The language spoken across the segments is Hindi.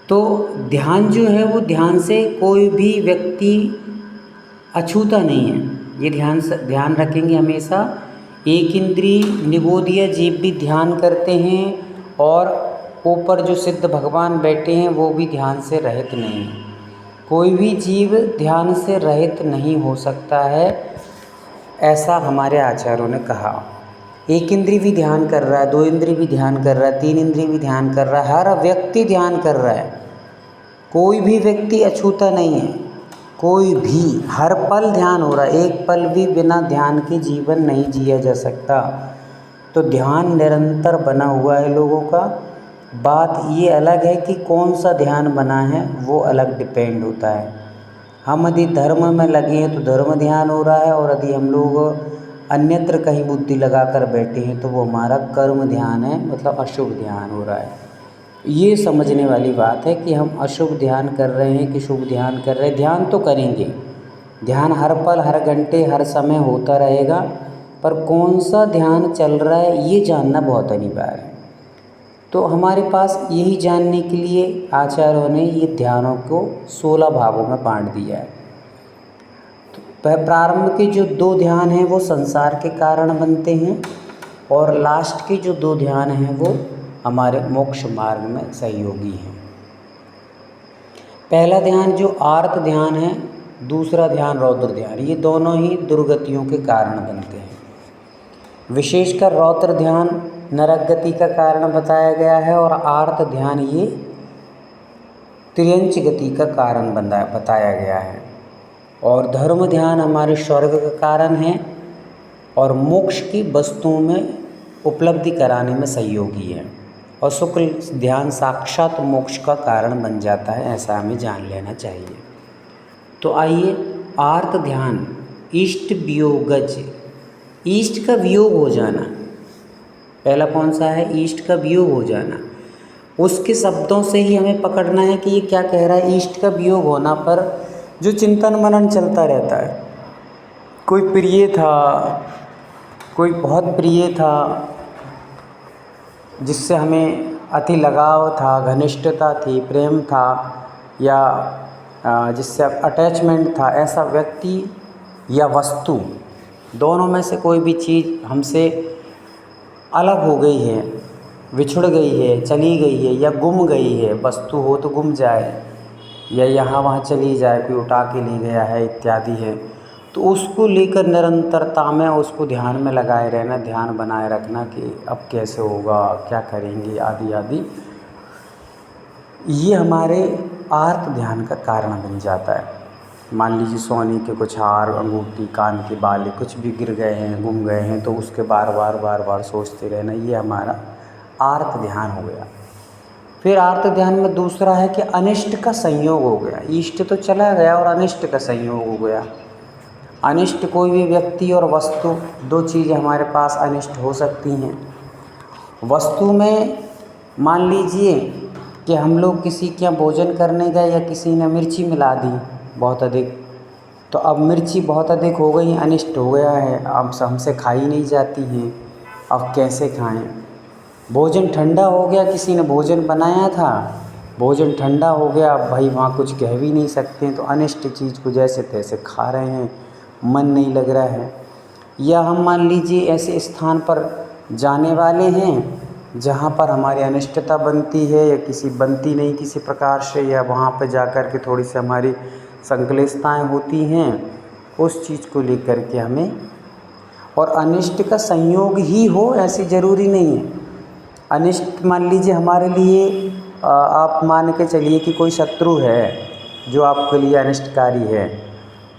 तो ध्यान जो है वो ध्यान से कोई भी व्यक्ति अछूता नहीं है। ये ध्यान रखेंगे हमेशा। एक इंद्रिय निगोदीय जीव भी ध्यान करते हैं और ऊपर जो सिद्ध भगवान बैठे हैं वो भी ध्यान से रहित नहीं है। कोई भी जीव ध्यान से रहित नहीं हो सकता है, ऐसा हमारे आचार्यों ने कहा। एक इंद्रिय भी ध्यान कर रहा है, दो इंद्रिय भी ध्यान कर रहा है, तीन इंद्रिय भी ध्यान कर रहा है, हर व्यक्ति ध्यान कर रहा है। कोई भी व्यक्ति अछूता नहीं है, कोई भी, हर पल ध्यान हो रहा है। एक पल भी बिना ध्यान के जीवन नहीं जिया जा सकता। तो ध्यान निरंतर बना हुआ है लोगों का। बात ये अलग है कि कौन सा ध्यान बना है, वो अलग डिपेंड होता है। हम यदि धर्म में लगे हैं तो धर्म ध्यान हो रहा है, और यदि हम लोग अन्यत्र कहीं बुद्धि लगा कर बैठे हैं तो वो हमारा कर्म ध्यान है, मतलब अशुभ ध्यान हो रहा है। ये समझने वाली बात है कि हम अशुभ ध्यान कर रहे हैं कि शुभ ध्यान कर रहे हैं। ध्यान तो करेंगे, ध्यान हर पल, हर घंटे, हर समय होता रहेगा, पर कौन सा ध्यान चल रहा है ये जानना बहुत अनिवार्य है। तो हमारे पास यही जानने के लिए आचार्यों ने ये ध्यानों को 16 भागों में बांट दिया है। तो प्रारंभ के जो 2 ध्यान हैं वो संसार के कारण बनते हैं, और लास्ट के जो 2 ध्यान हैं वो हमारे मोक्ष मार्ग में सहयोगी हैं। पहला ध्यान जो आर्त ध्यान है, दूसरा ध्यान रौद्र ध्यान, ये दोनों ही दुर्गतियों के कारण बनते हैं। विशेषकर रौद्र ध्यान नरक गति का कारण बताया गया है, और आर्त ध्यान ये त्रियंच गति का कारण बताया गया है। और धर्म ध्यान हमारे स्वर्ग का कारण है, और मोक्ष की वस्तुओं में उपलब्धि कराने में सहयोगी है। और शुक्ल ध्यान साक्षात मोक्ष का कारण बन जाता है, ऐसा हमें जान लेना चाहिए। तो आइए, आर्त ध्यान इष्ट वियोगज, इष्ट का वियोग हो जाना। पहला कौन सा है? इष्ट का वियोग हो जाना। उसके शब्दों से ही हमें पकड़ना है कि ये क्या कह रहा है। इष्ट का वियोग होना पर जो चिंतन मनन चलता रहता है, कोई प्रिय था, कोई बहुत प्रिय था, जिससे हमें अति लगाव था, घनिष्ठता थी, प्रेम था, या जिससे अटैचमेंट था, ऐसा व्यक्ति या वस्तु, दोनों में से कोई भी चीज़ हमसे अलग हो गई है, विछुड़ गई है, चली गई है, या गुम गई है। वस्तु हो तो गुम जाए, या यहाँ वहाँ चली जाए, कोई उठा के ले गया है इत्यादि है, तो उसको लेकर निरंतरता में उसको ध्यान में लगाए रहना, ध्यान बनाए रखना कि अब कैसे होगा, क्या करेंगे, आदि आदि, ये हमारे आर्त ध्यान का कारण बन जाता है। मान लीजिए सोने के कुछ हार, अंगूठी, कान के बाल कुछ भी गिर गए हैं, गुम गए हैं, तो उसके बार बार सोचते रहना, ये हमारा आर्त ध्यान हो गया। फिर आर्त ध्यान में दूसरा है कि अनिष्ट का संयोग हो गया। इष्ट तो चला गया और अनिष्ट का संयोग हो गया। अनिष्ट कोई भी व्यक्ति और वस्तु, 2 चीज़ें हमारे पास अनिष्ट हो सकती हैं। वस्तु में मान लीजिए कि हम लोग किसी के यहाँ भोजन करने गए, या किसी ने मिर्ची मिला दी बहुत अधिक, तो अब मिर्ची बहुत अधिक हो गई, अनिष्ट हो गया है, अब हमसे खाई नहीं जाती हैं, अब कैसे खाएं। भोजन ठंडा हो गया, किसी ने भोजन बनाया था, भोजन ठंडा हो गया, अब भाई वहाँ कुछ कह भी नहीं सकते, तो अनिष्ट चीज़ को जैसे तैसे खा रहे हैं, मन नहीं लग रहा है। या हम मान लीजिए ऐसे स्थान पर जाने वाले हैं जहाँ पर हमारी अनिष्टता बनती है, या किसी बनती नहीं किसी प्रकार से, या वहाँ पर जाकर के थोड़ी सी हमारी संक्लिष्टताएँ होती हैं, उस चीज़ को लेकर के हमें, और अनिष्ट का संयोग ही हो ऐसे ज़रूरी नहीं है। अनिष्ट मान लीजिए हमारे लिए, आप मान के चलिए कि कोई शत्रु है जो आपके लिए अनिष्टकारी है,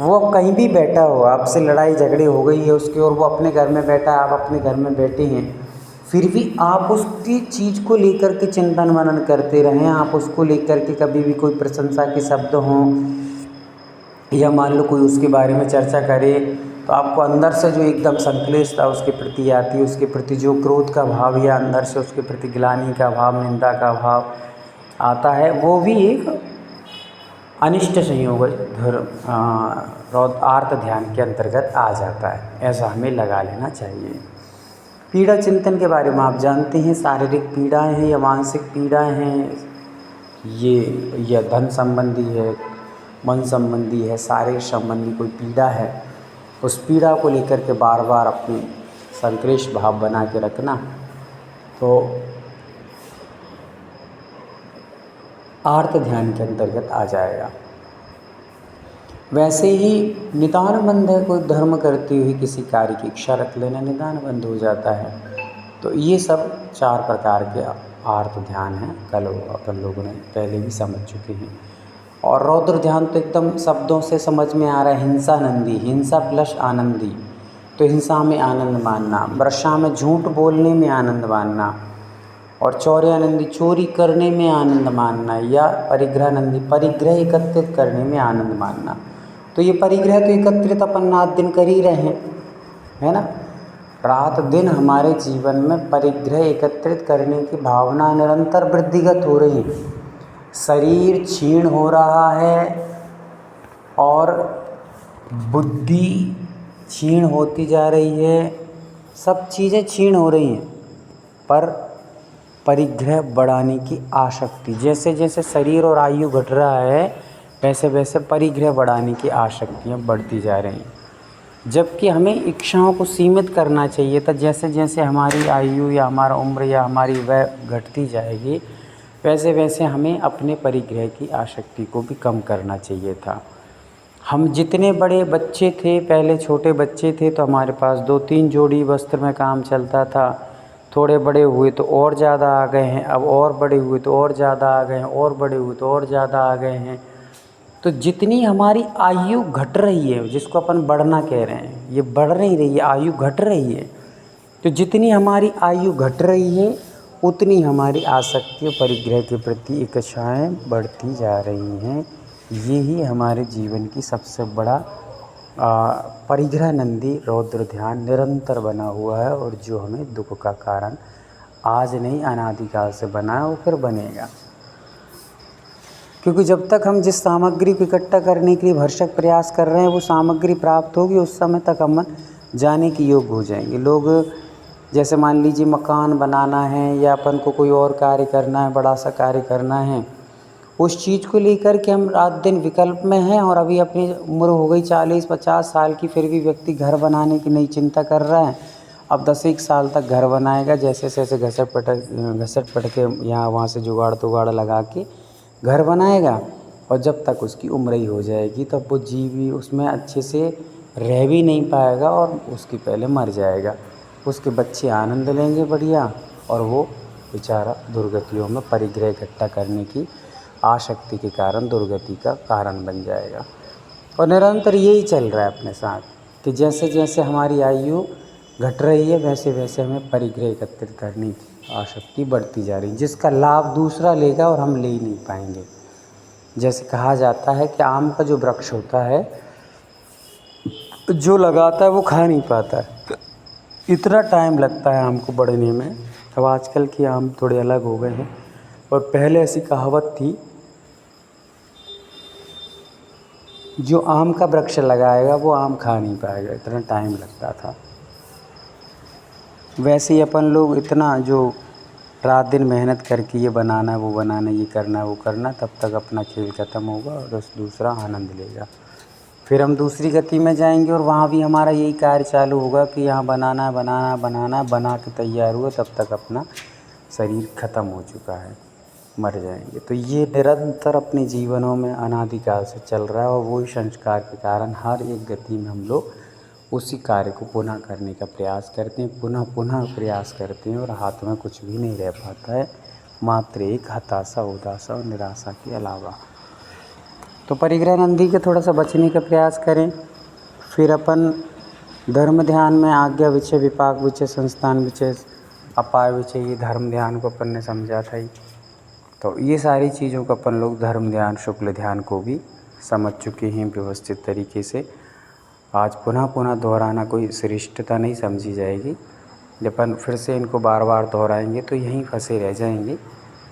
वो कहीं भी बैठा हो, आपसे लड़ाई झगड़े हो गई है उसके, और वो अपने घर में बैठा है, आप अपने घर में बैठे हैं, फिर भी आप उसकी चीज़ को लेकर के चिंतन मनन करते रहें। आप उसको लेकर के कभी भी कोई प्रशंसा के शब्द हों, या मान लो कोई उसके बारे में चर्चा करे, तो आपको अंदर से जो एकदम संक्लिष्टता उसके प्रति आती है, उसके प्रति जो क्रोध का भाव, या अंदर से उसके प्रति ग्लानि का भाव, निंदा का भाव आता है, वो भी एक अनिष्ट संयोग आर्त ध्यान के अंतर्गत आ जाता है। ऐसा हमें लगा लेना चाहिए। पीड़ा चिंतन के बारे में आप जानते हैं, शारीरिक पीड़ाएं हैं या मानसिक पीड़ाएं हैं, ये या धन संबंधी है, मन संबंधी है, शारीरिक संबंधी कोई पीड़ा है, उस पीड़ा को लेकर के बार बार अपनी संतृष्ट भाव बना के रखना, तो आर्त ध्यान के अंतर्गत आ जाएगा। वैसे ही निदान बंध है, कोई धर्म करते हुए किसी कार्य की इच्छा रख लेना निदान बंध हो जाता है। तो ये सब 4 प्रकार के आर्त ध्यान हैं, कल अपन लोगों ने पहले भी समझ चुके हैं। और रौद्र ध्यान तो एकदम शब्दों से समझ में आ रहा है, हिंसा नंदी, हिंसा प्लस आनंदी, तो हिंसा में आनंद मानना, वर्षा में झूठ बोलने में आनंद मानना, और चौर्यानंदी चोरी करने में आनंद मानना, या परिग्रहानंदी परिग्रह एकत्रित करने में आनंद मानना। तो ये परिग्रह तो एकत्रित अपन रात दिन कर ही रहे हैं, है ना। रात दिन हमारे जीवन में परिग्रह एकत्रित करने की भावना निरंतर वृद्धिगत हो रही है। शरीर क्षीण हो रहा है और बुद्धि क्षीण होती जा रही है, सब चीज़ें क्षीण हो रही हैं, पर परिग्रह बढ़ाने की आसक्ति, जैसे जैसे शरीर और आयु घट रहा है वैसे वैसे परिग्रह बढ़ाने की आसक्तियाँ बढ़ती जा रही हैं। जबकि हमें इच्छाओं को सीमित करना चाहिए था। जैसे जैसे हमारी आयु या हमारा उम्र या हमारी वय घटती जाएगी वैसे वैसे हमें अपने परिग्रह की आसक्ति को भी कम करना चाहिए था। हम जितने बड़े बच्चे थे, पहले छोटे बच्चे थे तो हमारे पास 2-3 जोड़ी वस्त्र में काम चलता था। थोड़े बड़े हुए तो और ज़्यादा आ गए हैं, अब और बड़े हुए तो और ज़्यादा आ गए हैं, और बड़े हुए तो और ज़्यादा आ गए हैं। तो जितनी हमारी आयु घट रही है, जिसको अपन बढ़ना कह रहे हैं, ये बढ़ नहीं रही है, आयु घट रही है। तो जितनी हमारी आयु घट रही है उतनी हमारी आसक्ति और परिग्रह के प्रति इच्छाएँ बढ़ती जा रही हैं। यही हमारे जीवन की सबसे बड़ा परिग्रहनंदी रौद्र ध्यान निरंतर बना हुआ है, और जो हमें दुख का कारण आज नहीं अनादिकाल से बना है, वो फिर बनेगा। क्योंकि जब तक हम जिस सामग्री को इकट्ठा करने के लिए भरसक प्रयास कर रहे हैं वो सामग्री प्राप्त होगी, उस समय तक हम जाने के योग्य हो जाएंगे। लोग जैसे मान लीजिए मकान बनाना है या अपन को कोई और कार्य करना है, बड़ा सा कार्य करना है, उस चीज़ को लेकर के हम रात दिन विकल्प में हैं, और अभी अपनी उम्र हो गई 40-50 साल की, फिर भी व्यक्ति घर बनाने की नई चिंता कर रहा है। अब 10-1 साल तक घर बनाएगा, जैसे जैसे घसट पट के यहाँ वहाँ से जुगाड़ तुगाड़ लगा के घर बनाएगा, और जब तक उसकी उम्र ही हो जाएगी तब वो भी उसमें अच्छे से रह भी नहीं पाएगा और उसके पहले मर जाएगा। उसके बच्चे आनंद लेंगे बढ़िया, और वो बेचारा दुर्गतियों में परिग्रह इकट्ठा करने की आसक्ति के कारण दुर्गति का कारण बन जाएगा। और निरंतर यही चल रहा है अपने साथ कि जैसे जैसे हमारी आयु घट रही है वैसे वैसे हमें परिग्रह एकत्रित करने की आसक्ति बढ़ती जा रही है, जिसका लाभ दूसरा लेगा और हम ले ही नहीं पाएंगे। जैसे कहा जाता है कि आम का जो वृक्ष होता है, जो लगाता है वो खा नहीं पाता है, इतना टाइम लगता है आम को बढ़ने में। अब आजकल के आम थोड़े अलग हो गए हैं, और पहले ऐसी कहावत थी, जो आम का वृक्ष लगाएगा वो आम खा नहीं पाएगा, इतना टाइम लगता था। वैसे ही अपन लोग इतना जो रात दिन मेहनत करके ये बनाना वो बनाना, ये करना वो करना, तब तक अपना खेल ख़त्म होगा और दूसरा आनंद लेगा। फिर हम दूसरी गति में जाएंगे और वहाँ भी हमारा यही कार्य चालू होगा कि यहाँ बनाना बनाना बनाना, बना के तैयार हुआ तब तक अपना शरीर ख़त्म हो चुका है, मर जाएंगे। तो ये निरंतर अपने जीवनों में अनादिकाल से चल रहा है, और वही संस्कार के कारण हर एक गति में हम लोग उसी कार्य को पुनः करने का प्रयास करते हैं, पुनः पुनः प्रयास करते हैं, और हाथ में कुछ भी नहीं रह पाता है, मात्र एक हताशा, उदासा और निराशा के अलावा। तो परिग्रहनंदी के थोड़ा सा बचने का प्रयास करें। फिर अपन धर्म ध्यान में आज्ञा विचय, विपाक विचय, संस्थान विचय, अपाय विचय, ये धर्म ध्यान को अपन ने समझा था ही। तो ये सारी चीज़ों को अपन लोग धर्म ध्यान, शुक्ल ध्यान को भी समझ चुके हैं व्यवस्थित तरीके से। आज पुनः पुनः दोहराना कोई श्रेष्ठता नहीं समझी जाएगी। जब अपन फिर से इनको बार बार दोहराएंगे तो यहीं फंसे रह जाएंगे।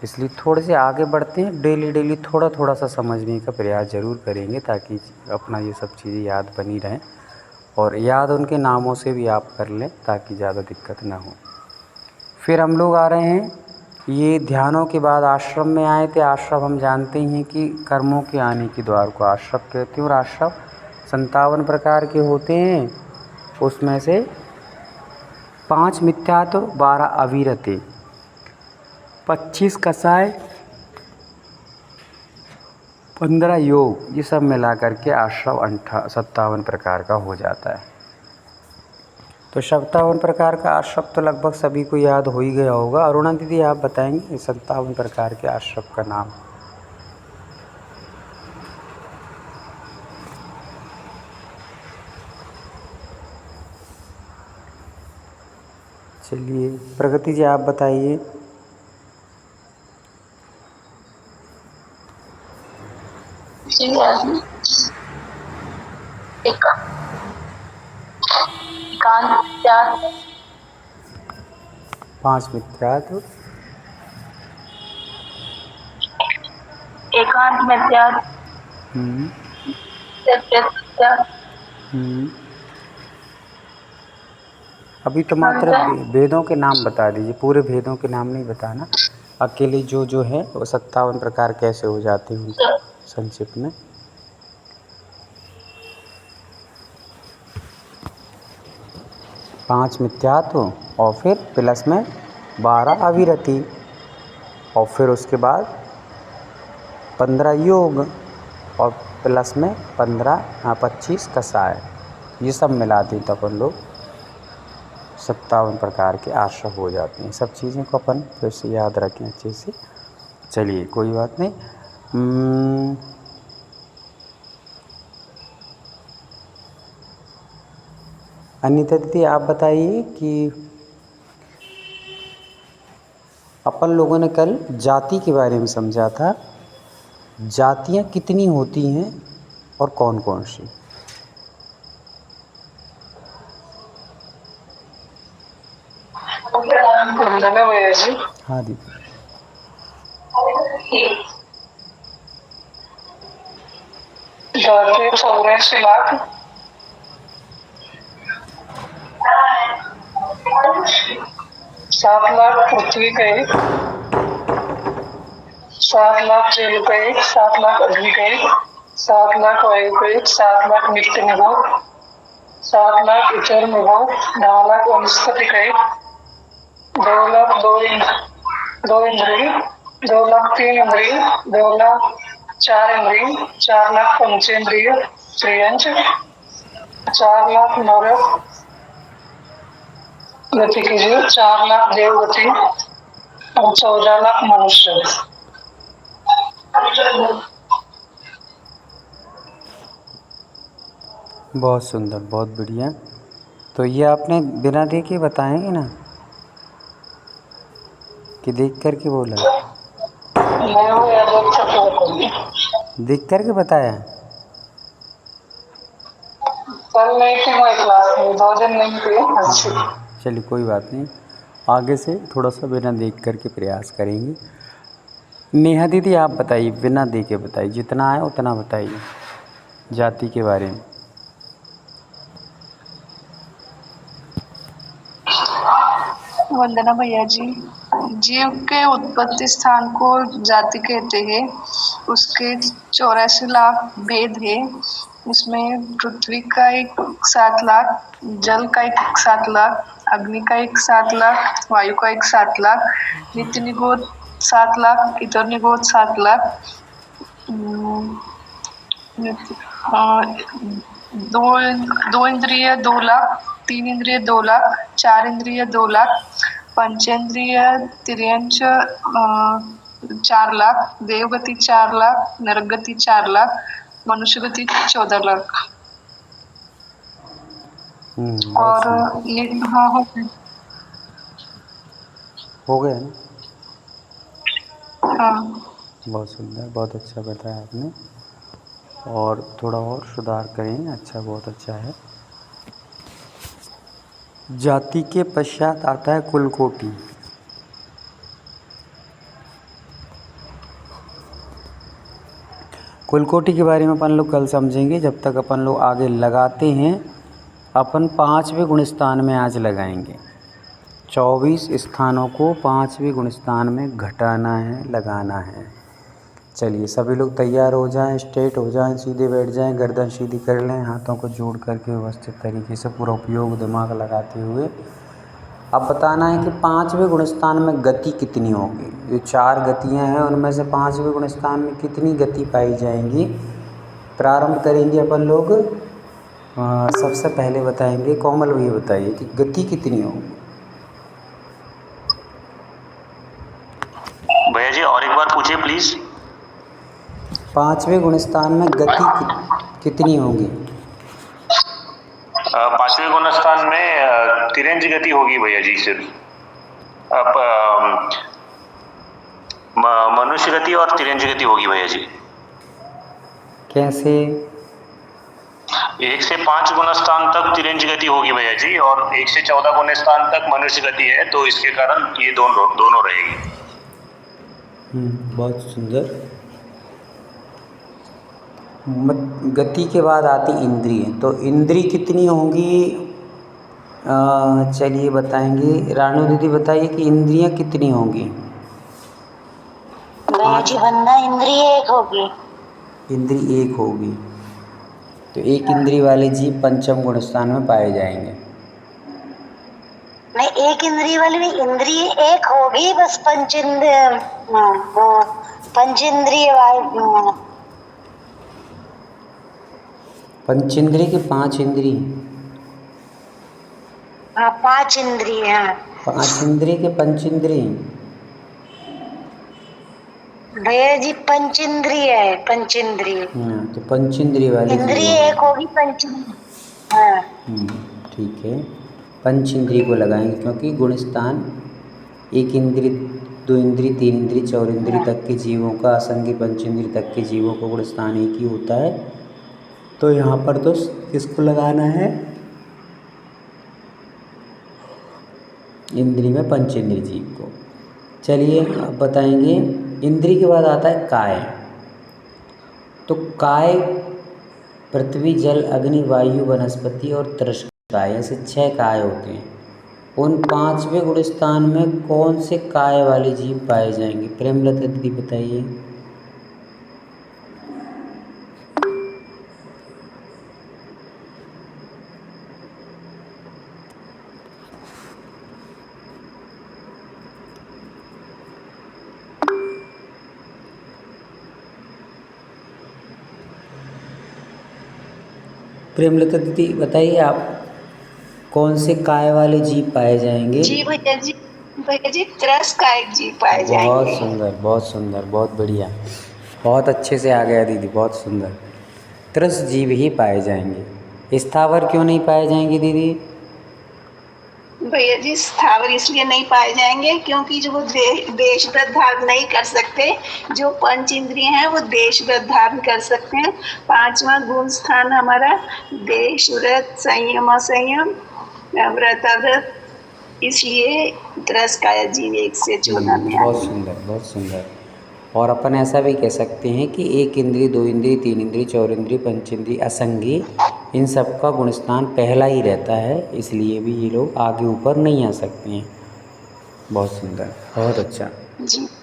इसलिए थोड़े से आगे बढ़ते हैं, डेली डेली थोड़ा थोड़ा सा समझने का प्रयास ज़रूर करेंगे, ताकि अपना ये सब चीज़ें याद बनी रहें, और याद उनके नामों से भी आप कर लें ताकि ज़्यादा दिक्कत ना हो। फिर हम लोग आ रहे हैं ये ध्यानों के बाद आश्रम में आए थे। आश्रम हम जानते हैं कि कर्मों के आने के द्वार को आश्रम कहते हैं, और आश्रम 57 प्रकार के होते हैं। उसमें से 5 मिथ्यात्व, 12 अविरति, 25 कसाय, 15 योग, ये सब मिला करके आश्रम 57 प्रकार का हो जाता है। तो 57 प्रकार का आश्रम तो लगभग सभी को याद हो ही गया होगा। अरुणा दीदी आप बताएंगे 57 प्रकार के आश्रम का नाम। चलिए प्रगति जी आप बताइए। एकांत, 5 मिथ्यात्व, एकांत मिथ्यात्व, अभी तो मात्र भेदों के नाम बता दीजिए, पूरे भेदों के नाम नहीं बताना। अकेले जो है वो 57 प्रकार कैसे हो जाते हैं उनका संक्षिप्त में। 5 मिथ्यात्व और फिर प्लस में 12 अविरति, और फिर उसके बाद 15 योग, और प्लस में 25 कसाय, ये सब मिलाते तो अपन लोग 57 प्रकार के आश्रम हो जाते हैं। सब चीज़ें को अपन फिर से याद रखें अच्छे से। चलिए कोई बात नहीं। अनीता दीदी आप बताइए कि अपन लोगों ने कल जाति के बारे में समझा था। जातियाँ कितनी होती हैं और कौन कौन सी? हाँ दीदी। जाति 84 लाख, 7 लाख पृथ्वी का एक, 7 लाख जल का एक, 7 लाख अग्नि का एक, 7 लाख वायु का एक, 7 लाख नित्य निभोग, 7 लाख इतर निभोग, 9 लाख वनस्पति का एक, 2 लाख 2 इंद्रिय, 2 लाख 3 इंद्रिय, 2 लाख 4 इंद्रिय, 4 लाख पंचेंद्रिय त्रियंच, 4 लाख नर गति कीजिए, 4 लाख देवगति और 14 लाख मनुष्य। बहुत सुंदर, बहुत बढ़िया। तो ये आपने बिना देखे बताएंगे ना कि देख कर के बोला? देख कर के बताया? कल नहीं थी मैं क्लास में, 2 दिन नहीं थी। चलिए कोई बात नहीं, आगे से थोड़ा सा बिना देख कर के प्रयास करेंगे। नेहा दीदी आप बताइए, बिना देखे बताइए, जितना आए उतना बताइए जाति के बारे में। वंदना भैया जी, जीव के उत्पत्ति स्थान को जाति कहते हैं। उसके 84 लाख भेद है। इसमें पृथ्वी का एक 7 लाख, जल का एक 7 लाख, अग्नि का एक 7 लाख, वायु का एक 7 लाख, नित्य निगोद 7 लाख, इतर निगोद 7 लाख, 2 इंद्रिय 2 लाख, 3 इंद्रिय 2 लाख, 4 इंद्रिय 2 लाख, पंचेंद्रिय तिर्यंच 4 लाख, देवगति 4 लाख, नरगति 4 लाख, मनुष्य गति 14 लाख। और हाँ हो गए ना? हाँ बहुत सुंदर, बहुत अच्छा बताया आपने, और थोड़ा और सुधार करें। अच्छा, बहुत अच्छा है। जाति के पश्चात आता है कुलकोटि। कुलकोटि के बारे में अपन लोग कल समझेंगे। जब तक अपन लोग आगे लगाते हैं, अपन 5वें गुण स्थान में आज लगाएंगे। 24 स्थानों को 5वें गुण स्थान में घटाना है, लगाना है। चलिए सभी लोग तैयार हो जाएं, स्ट्रेट हो जाएं, सीधे बैठ जाएं, गर्दन सीधी कर लें, हाथों को जोड़ करके व्यवस्थित तरीके से पूरा उपयोग दिमाग लगाते हुए अब बताना है कि 5वें गुण स्थान में गति कितनी होगी। जो 4 गतियाँ हैं उनमें से 5वें गुण स्थान में कितनी गति पाई जाएंगी। प्रारंभ करेंगे अपन लोग। सबसे पहले बताएंगे, कोमल भैया बताइए कि गति कितनी होगी। भैया जी और एक बार पूछिए प्लीज। 5वें गुण स्थान में गति कितनी होगी। 5वें गुण स्थान में तिरंज गति होगी भैया जी सिर्फ। मनुष्य गति और तिरंज गति होगी भैया जी। कैसे। 1 से 5 गुण स्थान तक तिरंज गति होगी भैया जी, और 1 से 14 गुण स्थान तक मनुष्य गति है, तो इसके कारण ये दोनों रहेगी। बहुत सुंदर। गति के बाद आती इंद्रिय, तो इंद्रिय कितनी होंगी। चलिए बताएंगे, रानू दीदी बताइए कि इंद्रियां कितनी होंगी। भैया जी वंदा इंद्रिय एक होगी। इंद्रिय एक होगी, तो एक इंद्रिय वाले जीव पंचम गुण स्थान में पाए जाएंगे। नहीं, एक इंद्रिय वाली भी इंद्रिय एक होगी, बस पंचेंद्रिय पंचेंद्रिय के 5 इंद्रिय। हाँ 5 इंद्रिय हैं। 5 इंद्रिय के पंचेंद्रिय। भैया जी पंचेंद्रिय है, पंचेंद्रिय। तो पंचेंद्रिय वाले इंद्रिय एक होगी पंचेंद्रिय। हाँ ठीक है, पंचेंद्रिय को लगाएंगे क्योंकि गुण स्थान 1 इंद्रिय 2 इंद्रिय 3 इंद्रिय 4 इंद्रिय तक के जीवों का, असंख्य पंचेंद्रिय तक के जीवों का गुण स्थान एक ही होता है। तो यहाँ पर तो किसको लगाना है, इंद्रिय में पंचेंद्रिय जीव को। चलिए अब बताएंगे, इंद्रिय के बाद आता है काय। तो काय पृथ्वी जल अग्नि वायु वनस्पति और तृष्णा, ऐसे 6 काय होते हैं। उन 5वें गुण स्थान में कौन से काय वाले जीव पाए जाएंगे। प्रेमलता दीदी बताइए। प्रेमलता दीदी बताइए आप, कौन से काय वाले जीव पाए जाएंगे। जी भैया जी त्रस्कायिक जीव पाए जाएंगे। बहुत सुंदर, बहुत सुंदर, बहुत बढ़िया, बहुत अच्छे से आ गया दीदी, बहुत सुंदर। त्रस जीव ही पाए जाएंगे। स्थावर क्यों नहीं पाए जाएंगे दीदी। भैया जी स्थावर इसलिए नहीं पाए जाएंगे क्योंकि जो वो देश व्रत धारण नहीं कर सकते। जो पंच इंद्रिय हैं वो देश व्रत धारण कर सकते हैं। 5वां गुण स्थान हमारा देश व्रत संयम असंयम व्रत अव्रत, इसलिए त्रस्काय जीव 1 से 14 में। बहुत सुंदर, बहुत सुंदर। और अपन ऐसा भी कह सकते हैं कि 1 इंद्रिय 2 इंद्रिय 3 इंद्रिय 4 इंद्रिय पंचेंद्रिय असंगी, इन सब का गुण स्थान पहला ही रहता है, इसलिए भी ये लोग आगे ऊपर नहीं आ सकते हैं। बहुत सुंदर, बहुत अच्छा।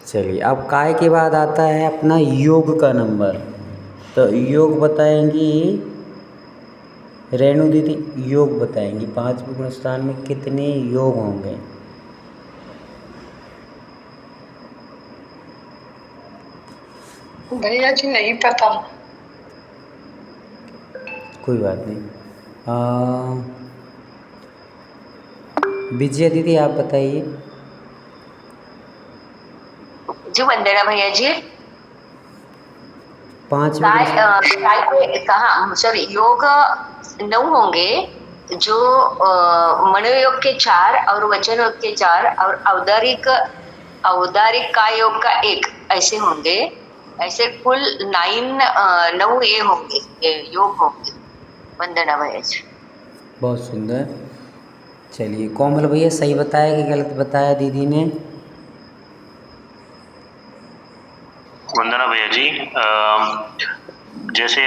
चलिए अब काय के बाद आता है अपना योग का नंबर। तो योग बताएंगी रेणु दीदी, योग बताएंगी 5वें गुण स्थान में कितने योग होंगे। भैया जी नहीं पता। कोई बात नहीं। विजय दीदी आप बताइए। जी वंदना भैया जी। 5वें सॉरी योग 9 होंगे, जो मनोयोग के 4 और वचन योग के 4 और औदारिक काय योग का 1 ऐसे होंगे। ऐसे कुल 9 ये होंगे, योग होंगे। वंदना भैया जी। बहुत सुंदर। चलिए कोमल भैया सही बताया कि गलत बताया दीदी ने। वंदना भैया जी जैसे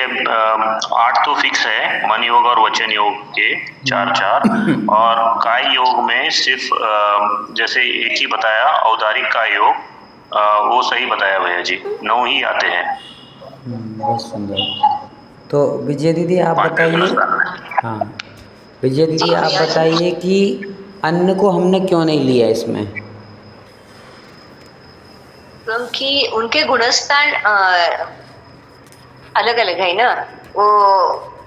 8 तो फिक्स है, मन योग और वचन योग के 4 और काय योग में सिर्फ जैसे एक ही बताया औदारिक काय योग, वो सही बताया भैया जी, 9 ही आते हैं। बहुत सुंदर। तो विजय दीदी आप बताइए। हाँ, विजय दीदी आप बताइए कि अन्न को हमने क्यों नहीं लिया इसमें? क्योंकि उनके गुणस्थान अलग अलग है ना। वो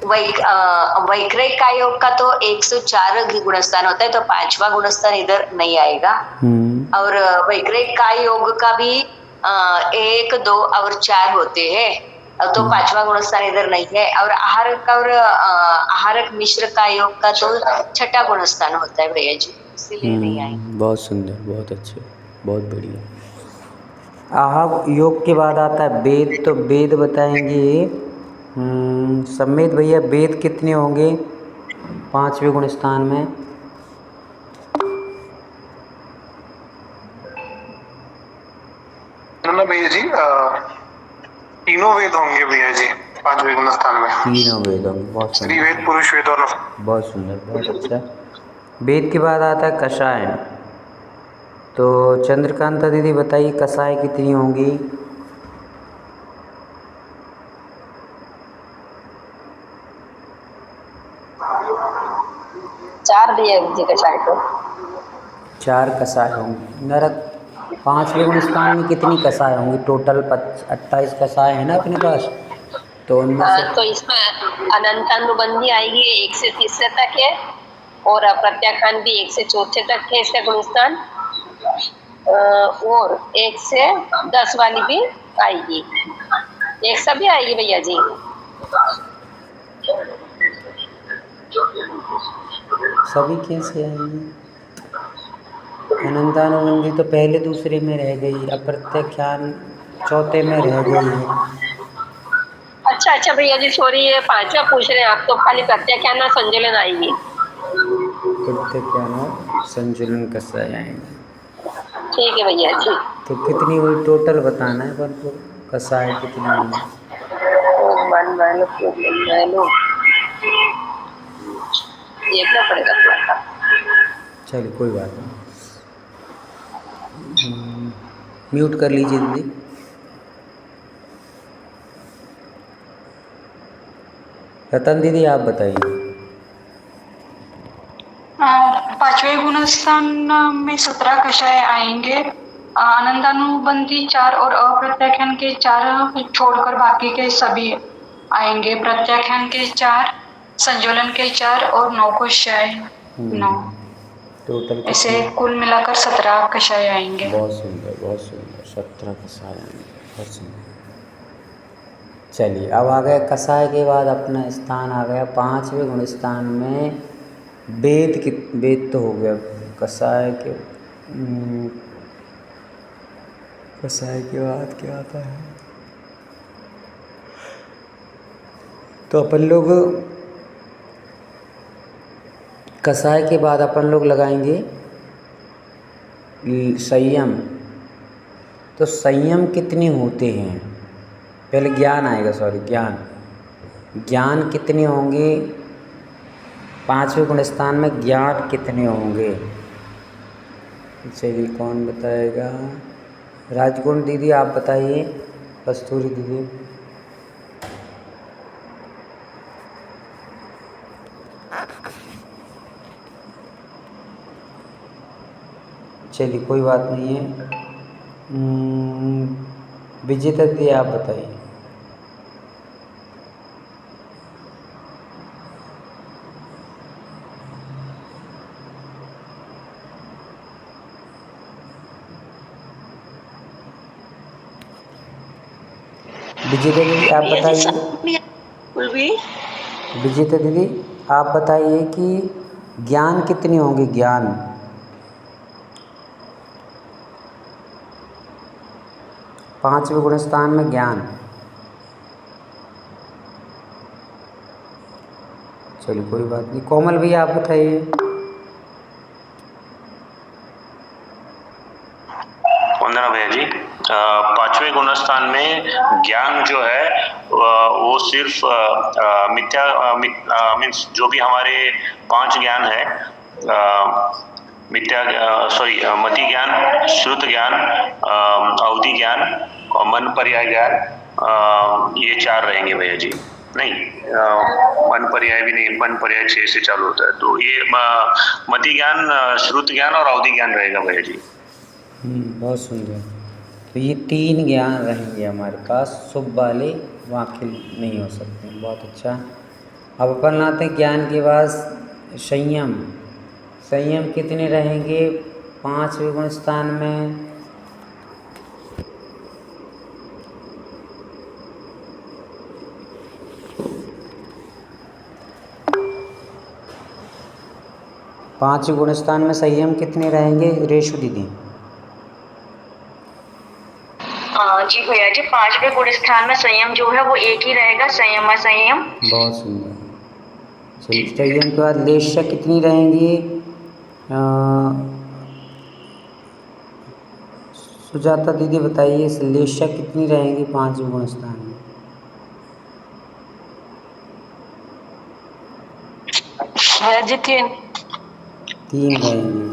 वैक्रयिक का योग का तो 104 गुणस्थान होता है, तो 5वां गुणस्थान इधर नहीं आएगा। और वैक्रयिक का योग का भी 1, 2 और 4 होते हैं, तो 5वां गुणस्थान इधर नहीं है। और आहारक मिश्र का योग का तो 6ठा गुणस्थान होता है भैया जी, इसीलिए नहीं आएगा। बहुत सुंदर, बहुत अच्छे, बहुत बढ़िया। आहार योग के बाद आता है वेद, तो वेद बताएंगे सम्मेद भैया, वेद कितने होंगे 5वें गुणस्थान में? ना भैया जी, तीनों वेद होंगे भैया जी 5वें गुणस्थान में। तीनों वेद होंगे, बहुत सुंदर, स्त्री वेद, पुरुष वेद और बहुत सुंदर, बहुत अच्छा। वेद के बाद आता है कषाय, तो चंद्रकांता दीदी बताइए कषाय कितनी होंगी? 4 दिए जी कषाय को। 4 कषाय होंगी। नरक 5वें गुणस्थान में कितनी कषाय होंगी? टोटल 28 कषाय है ना अपने पास, तो उनमें से तो इसमें अनंतानुबंधी आएगी 1 से 3 तक है, और प्रत्याख्यान भी 1 से 4 तक है इसका गुणस्थान, और 1 से 10 वाली भी आएगी, एक सभी आएगी भैया जी। सभी कैसे आएंगी? अनंतानुबंधी तो पहले दूसरे में रह गई, अप्रत्याख्यान चौथे में रह गई है। अच्छा भैया जी, सॉरी, ये 5वां पूछ रहे हैं आप, तो खाली प्रत्याख्यान और संजुलन आएगी। प्रत्याख्यान और संजुलन कषाय आएंगे। ठीक है भैया जी। तो कितनी हुई टोटल बताना है, पर तो कषाय कितनी हुई? देखना पड़ेगा थोड़ा सा। चलिए कोई बात नहीं, म्यूट कर लीजिए दीदी। रतन दीदी आप बताइए। 5वें गुणस्थान में 17 कषाय आएंगे। आनंदानुबंधी 4 और अप्रत्याख्यान के 4 छोड़कर बाकी के सभी आएंगे। प्रत्याख्यान के 4, संजुलन के 4 और 9 कषाय 9, टोटल ऐसे कुल मिलाकर 17 कषाय आएंगे। बहुत सुंदर, बहुत सुंदर, 17 कषाय आएंगे, बहुत सुंदर। चलिए अब आ गया कषाय के बाद अपना स्थान आ गया 5वें गुणस्थान में वेद तो हो गया। कषाय के बाद क्या आता है? तो अपन लोग कषाय के बाद अपन लोग लगाएंगे संयम। तो संयम कितने होते हैं? पहले ज्ञान आएगा, सॉरी, ज्ञान कितने होंगे 5वें गुणस्थान में? ज्ञान कितने होंगे? चलिए कौन बताएगा? राजगुण दीदी आप बताइए, कस्तूरी दीदी। चलिए कोई बात नहीं है। विजेता दीदी आप बताइए। विजेता दीदी आप बताइए। विजेता दीदी आप बताइए कि ज्ञान कितने होंगे? ज्ञान 5वें गुणस्थान में ज्ञान। चलिए कोई बात नहीं। कोमल भैया आप बताइए। वंदना भैया जी, 5वें पांचवें गुणस्थान में ज्ञान जो है वो सिर्फ मिथ्या मीन्स जो भी हमारे 5 ज्ञान है, मति ज्ञान, श्रुत ज्ञान, अवधि ज्ञान और मन पर्याय ज्ञान, ये 4 रहेंगे भैया जी। नहीं, मन पर्याय भी नहीं, मन पर्याय 6 से चालू होता है, तो ये मति ज्ञान, श्रुत ज्ञान और अवधि ज्ञान रहेगा भैया जी। बहुत सुंदर। तो ये 3 ज्ञान रहेंगे हमारे पास, शुभ वाले वाकिल नहीं हो सकते। बहुत अच्छा। अब अपन लाते हैं ज्ञान के बाद संयम। संयम कितने रहेंगे 5वें गुण स्थान में? पांचवें गुण स्थान में संयम कितने रहेंगे रेशु दीदी? जी भैया जी, 5वें गुण स्थान में संयम जो है वो एक ही रहेगा, संयम असंयम। बहुत सुंदर। चलिए, संयम के बाद लेशा कितनी रहेंगी? सुजाता दीदी बताइए, लेशा कितनी रहेंगी 5वें गुण स्थान में? भैया जी 3 रहेंगी।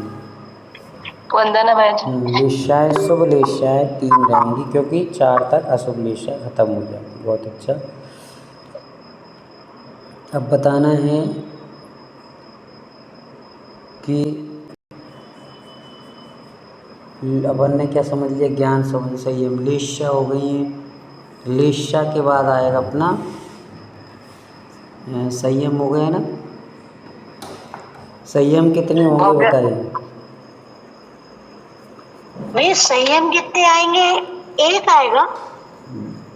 वंदना भैया जी। लेशाएँ, शुभ लेशाएँ 3 रहेंगी, क्योंकि 4 तक अशुभ लेशाएँ खत्म हो जाएंगी। बहुत अच्छा। अब बताना है कि अपन ने क्या समझ लिया, ज्ञान समझ संयम, लेशा हो गई है। लेशा के बाद आएगा अपना संयम हो गया ना। संयम कितने होंगे बताइए? भाई संयम कितने आएंगे? एक आएगा।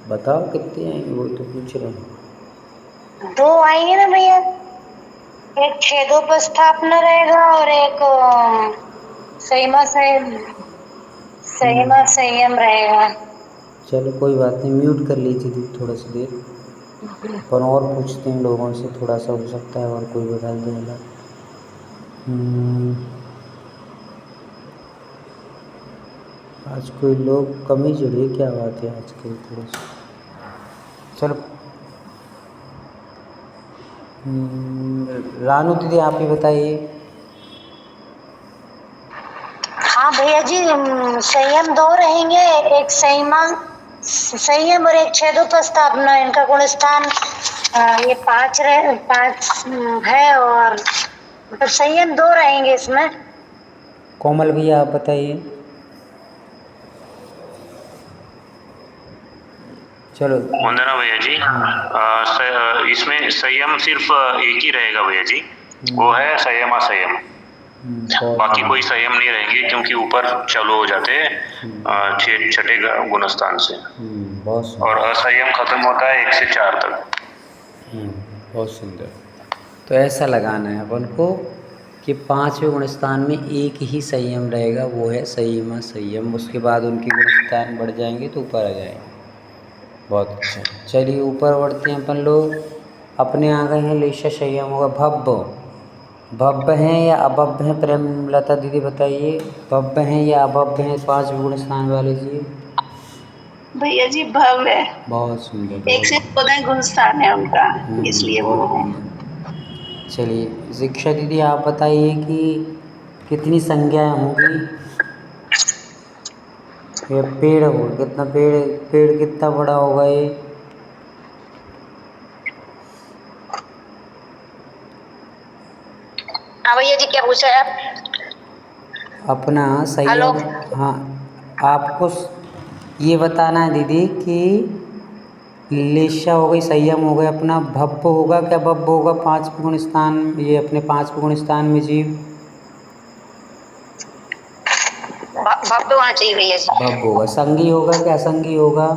बताओ कितने आएंगे, वो तो पूछ रहे हैं। 2 आएंगे ना भैया, एक छेदोपस्थापना रहेगा और एक संयम रहेगा। चलो कोई बात नहीं, म्यूट कर लीजिए दीदी थोड़ा सा देर, पर और पूछते हैं लोगों से, थोड़ा सा हो सकता है और कोई बता देगा। आज कोई लोग कम ही जुड़े, क्या बात है आज के थोड़ा सा। चलो रानू दीदी आप ही बताइए। हाँ भैया जी, संयम 2 रहेंगे, एक संयम और एक छेदोपस्थापना, इनका गुण स्थान ये 5 है और मतलब संयम 2 रहेंगे इसमें। कोमल भैया आप बताइए। चलो वंदना भैया जी, इसमें संयम सिर्फ एक ही रहेगा भैया जी, वो है संयम असंयम। बाकी कोई संयम नहीं रहेंगे, क्योंकि ऊपर चालू हो जाते हैं 6ठे गुणस्थान से, और असंयम खत्म होता है 1 से 4 तक। बहुत सुंदर। तो ऐसा लगाना है अपन को कि 5वें गुण स्थान में एक ही संयम रहेगा, वो है संयम असंयम। उसके बाद उनके गुण स्थान बढ़ जाएंगे तो ऊपर आ जाएंगे। बहुत अच्छा। चलिए ऊपर बढ़ते हैं अपन लोग। अपने आ गए हैं लेशा संयम होगा। भव्य हैं या अभव्य हैं प्रेमलता दीदी बताइए, भव्य हैं या अभव्य हैं 5वें गुण स्थान वाले जी? भैया जी भव्य है। बहुत सुंदर। 1 से 14 गुण स्थान है उनका, इसलिए वो है। चलिए शिक्षा दीदी आप बताइए कि कितनी संज्ञाएं होंगी? ये पेड़ हो कितना, पेड़ कितना बड़ा होगा ये? हाँ भैया जी, क्या पूछा है आप? अपना संयम। हाँ, आपको ये बताना है दीदी कि लेशा हो गई, संयम हो गया, अपना भव्य होगा क्या? भव्य होगा 5वें गुण स्थान, ये अपने 5वें गुण स्थान में जीव भव्य होना चाहिए भैया जी। भव्य होगा। संगी होगा क्या असंगी होगा?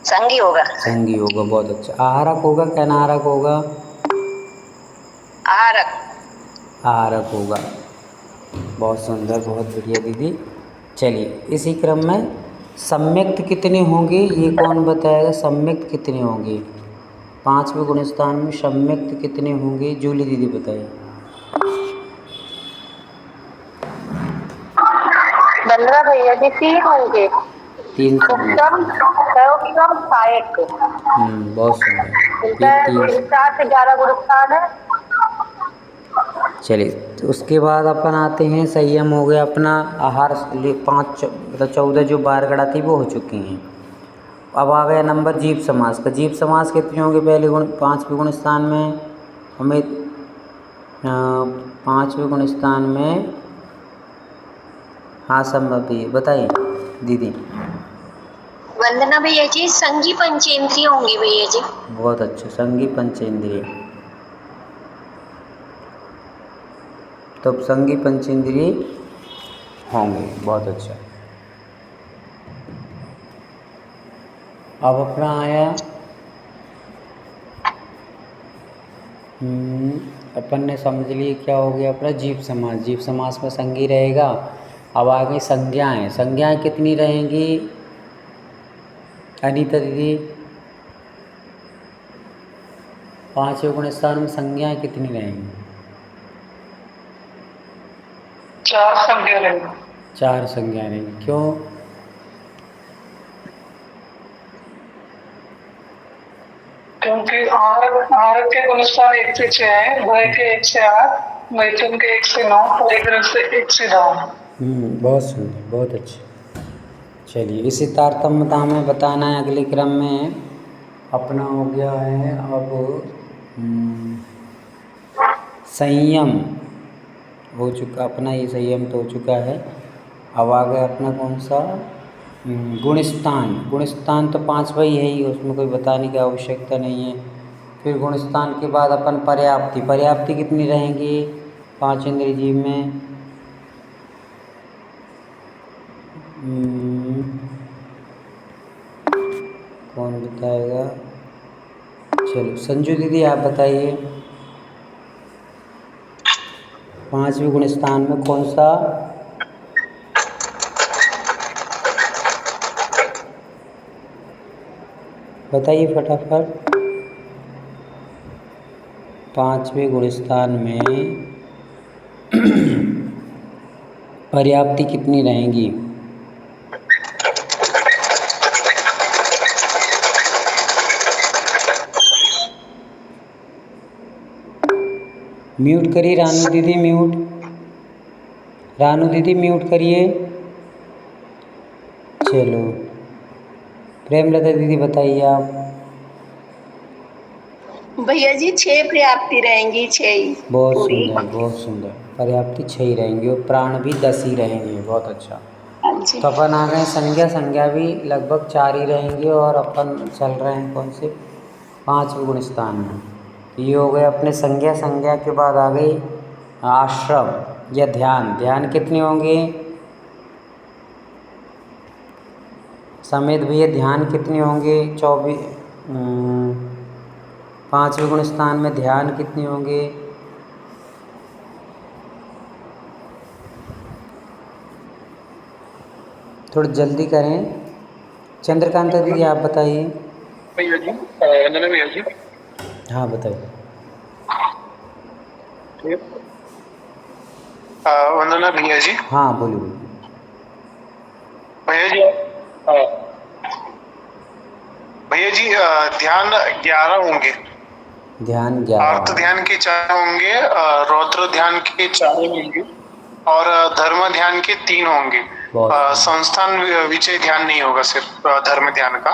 संगी होगा। संगी होगा। बहुत अच्छा। आहारक होगा क्या अनाहारक होगा? आहारक होगा। बहुत सुंदर, बहुत बढ़िया दीदी। चलिए इसी क्रम में सम्यक्त कितने होंगे ये कौन बताएगा? सम्यक्त कितने होंगे 5वें गुण स्थान में? सम्यक्त कितने होंगे जूली दीदी बताइए। वंदना भैया भैया जी 3 होंगे। 3 संज्ञा। उत्तम, सर्वोत्तम, सहायक। बहुत सुंदर। इनका ये 3। 7 से 11 गुण स्थान है। चलिए, तो उसके बाद अपन आते हैं, संयम हो गया अपना, आहार 5 मतलब 14 जो बारगड़ा थी वो हो चुकी हैं। अब आ गया नंबर जीव समास का। जीव समास कितने होंगे पहले गुण 5वें गुण स्थान में हमें 5वें गुण स्थान में। हाँ संभव बताइए दीदी। वंदना भैया जी संगी पंचेंद्रिय होंगी भैया जी। बहुत अच्छा, संगी पंचेंद्रिय। तो संगी पंचेंद्रिय होंगे, बहुत अच्छा। अब अपना आया अपन ने समझ लिए क्या हो गया अपना जीव समास। जीव समास में संगी रहेगा। अब आ गई संज्ञाएं। संज्ञाएं कितनी रहेंगी अनीता दीदी? 5वें गुण स्थान में संज्ञाएं कितनी रहेंगी? 4 संज्ञा रहेंगी। 4 संज्ञाएं रहेंगी। क्यों? क्योंकि आहार के गुण स्थान 1 से 6 है, भय के 1 से 8, मैथुन के 1 से 9, परिग्रह से 1 से 9। बहुत सुंदर, बहुत अच्छे। चलिए, इसी तारतम्यता में बताना है अगले क्रम में। अपना हो गया है अब संयम हो चुका अपना, ये संयम तो हो चुका है। अब आ गया अपना कौन सा गुणस्थान। गुणस्थान तो 5वां ही है ही, उसमें कोई बताने की आवश्यकता नहीं है। फिर गुणस्थान के बाद अपन पर्याप्ति। पर्याप्ति कितनी रहेंगी 5 इंद्रिय जीव में? कौन बताएगा? चलो संजू दीदी आप बताइए। 5वें गुण स्थान में कौन सा? बताइए फटाफट। 5वें गुण स्थान में पर्याप्ति कितनी रहेंगी? म्यूट करिए रानू दीदी, म्यूट। रानू दीदी म्यूट करिए। चलो प्रेमलता दीदी बताइए आप। भैया जी 6 पर्याप्ति रहेंगी, 6 ही बहुत पूरी। सुंदर, बहुत सुंदर। पर्याप्ति 6 ही रहेंगी और प्राण भी 10 ही रहेंगे। बहुत अच्छा। हाँ जी। तो अपन आ गए संज्ञा। संज्ञा भी लगभग 4 ही रहेंगे और अपन चल रहे हैं कौन से 5वें गुण स्थान में। ये हो गए अपने संज्ञा। संज्ञा के बाद आ गई आश्रम या ध्यान। ध्यान कितने होंगे समेत भैया? ध्यान कितने होंगे 5वें गुण स्थान में ध्यान कितने होंगे? थोड़ा जल्दी करें। चंद्रकांता दीदी आप बताइए। भैया जी वंदना भैया जी। हाँ बताइए। वंदना भैया जी। हाँ बोलिए। भैया जी भैया जी ध्यान 11 होंगे। ध्यान 11। अर्थ ध्यान के 4 होंगे, रौद्र ध्यान के 4 होंगे और धर्म ध्यान के 3 होंगे। संस्थान विषय ध्यान नहीं होगा, सिर्फ धर्म ध्यान का,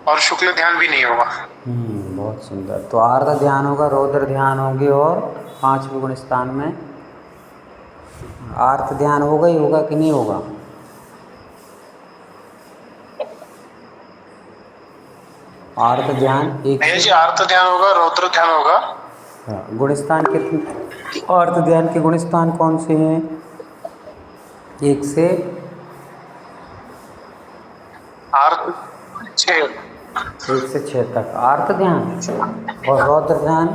और शुक्ल ध्यान भी नहीं होगा। बहुत सुंदर। तो आर्द्र ध्यान होगा, रौद्र ध्यान होंगे और 5वें गुण स्थान में आर्त ध्यान होगा ही होगा कि नहीं होगा? आर्त ध्यान एक जी आर्त ध्यान होगा, रौद्र ध्यान होगा। गुणस्थान कितने? आर्त ध्यान के गुणस्थान कौन से हैं? 1 से आर्त 6। 1 से 6 तक आर्त ध्यान। और रौद्र ध्यान?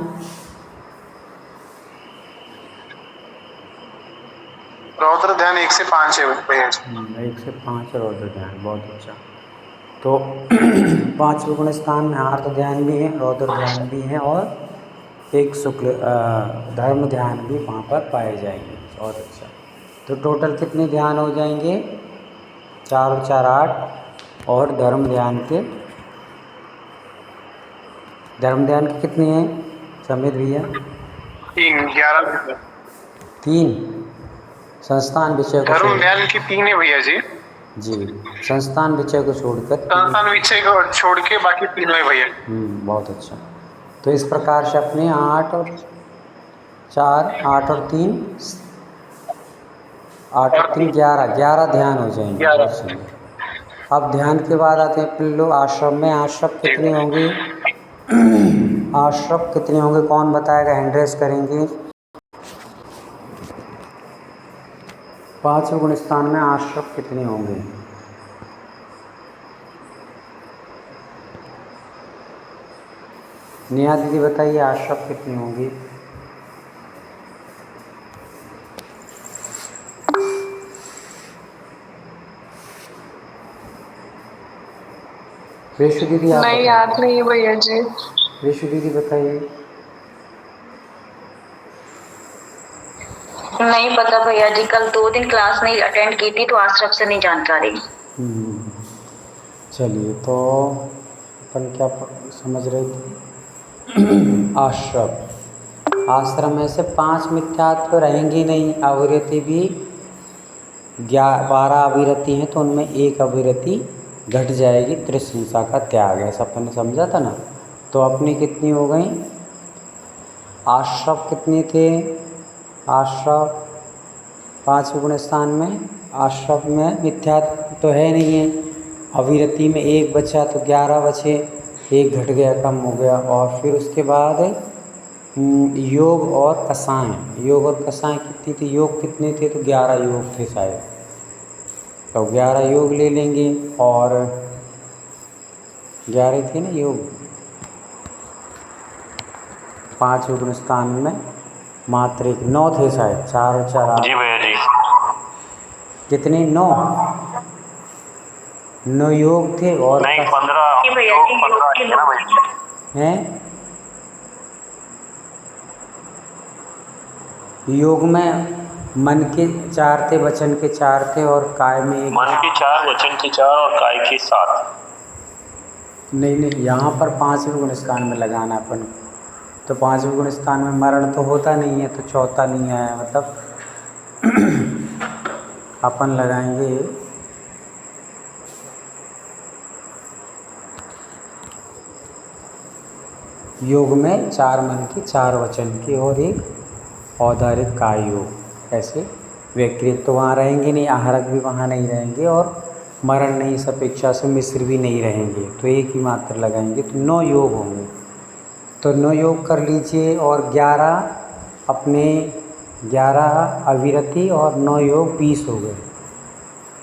रौद्र ध्यान 1 से 5 है भैया जी। 1 से 5 रौद्र ध्यान। बहुत अच्छा। तो 5वें गुण स्थान में आर्त ध्यान भी है, रौद्र ध्यान भी है और एक शुक्ल धर्म ध्यान भी वहाँ पर पाए जाएंगे। बहुत अच्छा। तो टोटल कितने ध्यान हो जाएंगे? 4 और 4 8 और धर्म ध्यान के कितने हैं समीर भैया? 3 11 3 संस्थान विषय को धर्म ध्यान की 3 है भैया जी। जी, संस्थान विषय को छोड़कर संस्थान विषय को छोड़ के बाकी 3 है भैया। बहुत अच्छा। तो इस प्रकार से अपने 8 और 4 8 और 3 8 और 3 11 ध्यान हो जाएंगे। अब ध्यान के बाद आते हैं पिल्लो आश्रम में। आश्रम कितने होंगे? आश्रम कितने होंगे कौन बताएगा? हैंड रेस करेंगे। 5वें गुण स्थान में आश्रम कितने होंगे? नेहा दीदी बताइए आश्रम कितने होंगी? रेशु दीदी आप नहीं याद नहीं है भैया जी। रेशु दीदी बताइए। नहीं पता भैया जी, कल 2 दिन क्लास नहीं अटेंड की थी तो आश्रम से नहीं जानकारी। चलिए, तो अपन क्या समझ रहे थे? आश्रम में से 5 मिथ्यात्व रहेंगी नहीं। अविरति भी 12 अविरति हैं तो उनमें 1 अविरति घट जाएगी। त्रिशंसा का त्याग है, सब अपन ने समझा था ना। तो अपनी कितनी हो गई? आश्रम कितने थे? आश्रम 5वें गुण स्थान में आश्रम में मिथ्यात्व तो है नहीं है। अविरति में 1 बचा तो 11 बचे, 1 घट गया, कम हो गया। और फिर उसके बाद योग और कसाएं कितनी थी? योग कितने थे? तो 11 योग थे शायद, तो 11 योग ले लेंगे। और 11 थे ना योग। 5वें गुण स्थान में मात्र 1 9 थे शायद। 4 और 4 जी भैया जी। कितने? 9 योग थे और नहीं 15 हैं। योग में मन के 4 थे, वचन के 4 थे और काय में 1। मन के 4, वचन के 4 और काय के 7। नहीं, यहाँ पर 5वें गुण स्थान में लगाना अपन। तो 5वें गुण स्थान में मरण तो होता नहीं है, तो चौथा नहीं आया। मतलब अपन लगाएंगे योग में 4 मन की, 4 वचन की और 1 औदारिक काय योग। ऐसे व्यक्तित्व तो वहाँ रहेंगे नहीं, आहरक भी वहाँ नहीं रहेंगे और मरण नहीं, इस अपेक्षा से मिश्र भी नहीं रहेंगे। तो 1 ही मात्र लगाएंगे, तो 9 योग होंगे। तो 9 योग कर लीजिए और 11 अविरति और 9 योग 20 हो गए।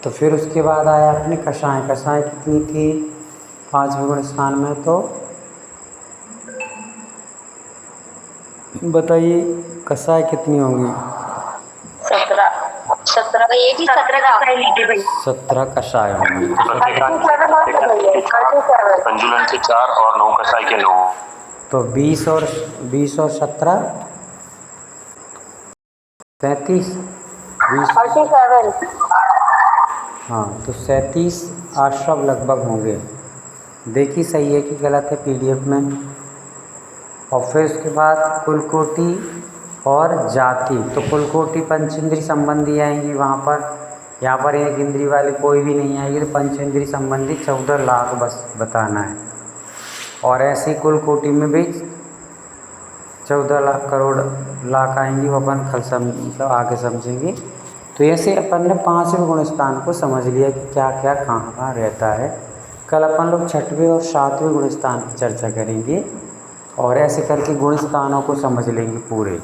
तो फिर उसके बाद आया अपने कषाय कितनी थी 5वें गुण स्थान में? तो बताइए कषाय कितनी होंगी? 17 कषाय होंगी। पंजुलन के 4 और 9 कषाय के 9। तो 20 और 17 37 हाँ, तो 37 आश्रम लगभग होंगे। देखिए सही है कि गलत है PDF में। और फिर उसके बाद कुलकोटि और जाति। तो कुलकोटि पंचेंद्री संबंधी आएंगी वहाँ पर। यहाँ पर 1 इंद्री वाली कोई भी नहीं आएगी। तो पंचेंद्री संबंधी 14 लाख बस बताना है। और ऐसे कुलकोटि में भी 14 करोड़ लाख आएंगी, वो अपन मतलब आगे समझेंगे। तो ऐसे अपन ने 5वें गुण स्थान को समझ लिया कि क्या क्या कहाँ रहता है। कल अपन लोग 6वें और 7वें गुण स्थान की चर्चा करेंगे और ऐसे करके गुण स्थानों को समझ लेंगे पूरे।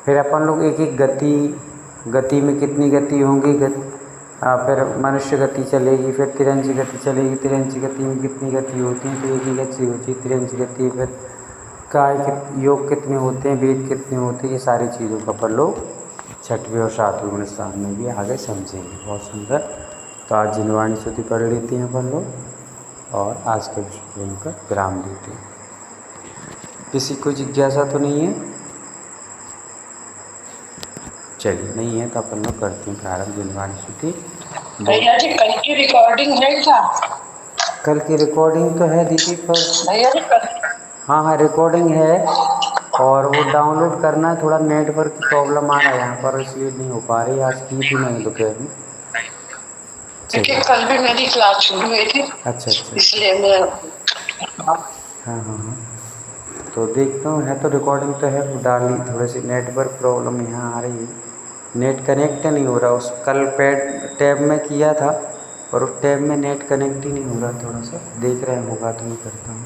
फिर अपन लोग एक गति में कितनी गति होंगी, फिर मनुष्य गति चलेगी, फिर तिरंजी गति चलेगी। तिरंजी गति में कितनी गति होती है? तो 1 ही गति होती है तिरंजी गति। फिर काय योग कितने होते हैं, वेद कितने होते हैं, ये सारी चीज़ों का अपन लोग 6वें और 7वें गुण स्थान में भी आगे समझेंगे। बहुत सुंदर। तो आज जिनवाणी स्तुति पढ़ लेते हैं अपन लोग और आज के विषय को यहीं पर विराम देते हैं। किसी को जिज्ञासा तो नहीं है? चलिए, नहीं है तो अपन लोग करते हैं प्रारंभ जिनवाणी स्तुति। भैया जी कल की रिकॉर्डिंग है क्या? कल की रिकॉर्डिंग तो है दीदी, पर भैया जी हाँ रिकॉर्डिंग है, और वो डाउनलोड करना है, थोड़ा नेटवर्क की प्रॉब्लम आ रहा है यहाँ पर, इसलिए नहीं हो पा रही। आज की थी मैंने दोपहर में। देखिए कल भी मेरी क्लास शुरू हुई थी, अच्छा अच्छा, इसलिए मैं हाँ, तो देखता हूँ, है तो रिकॉर्डिंग तो है, वो डाली, थोड़ी सी नेटवर्क प्रॉब्लम यहाँ आ रही है, नेट कनेक्ट नहीं हो रहा। उस कल टैब में किया था, और उस टैब में नेट कनेक्ट ही नहीं हो रहा, थोड़ा सा देख रहे होगा तो मैं करता हूँ।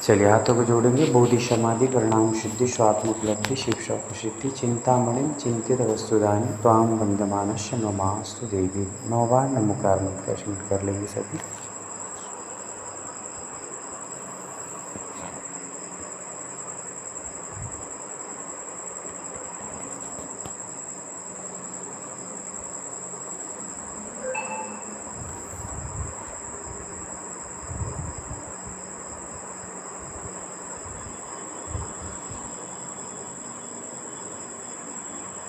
चलिए हाथों को जोड़ेंगे। बोधि समाधि परिणाम सिद्धि स्वात्मोपलब्धि शिक्षा सिद्धि चिंतामणि चिंतित वस्तुदानी त्वाम बंदमानस्य नमास्तु देवी। 9 बार नमोकार मंत्र का स्मरण कर लेंगे सभी।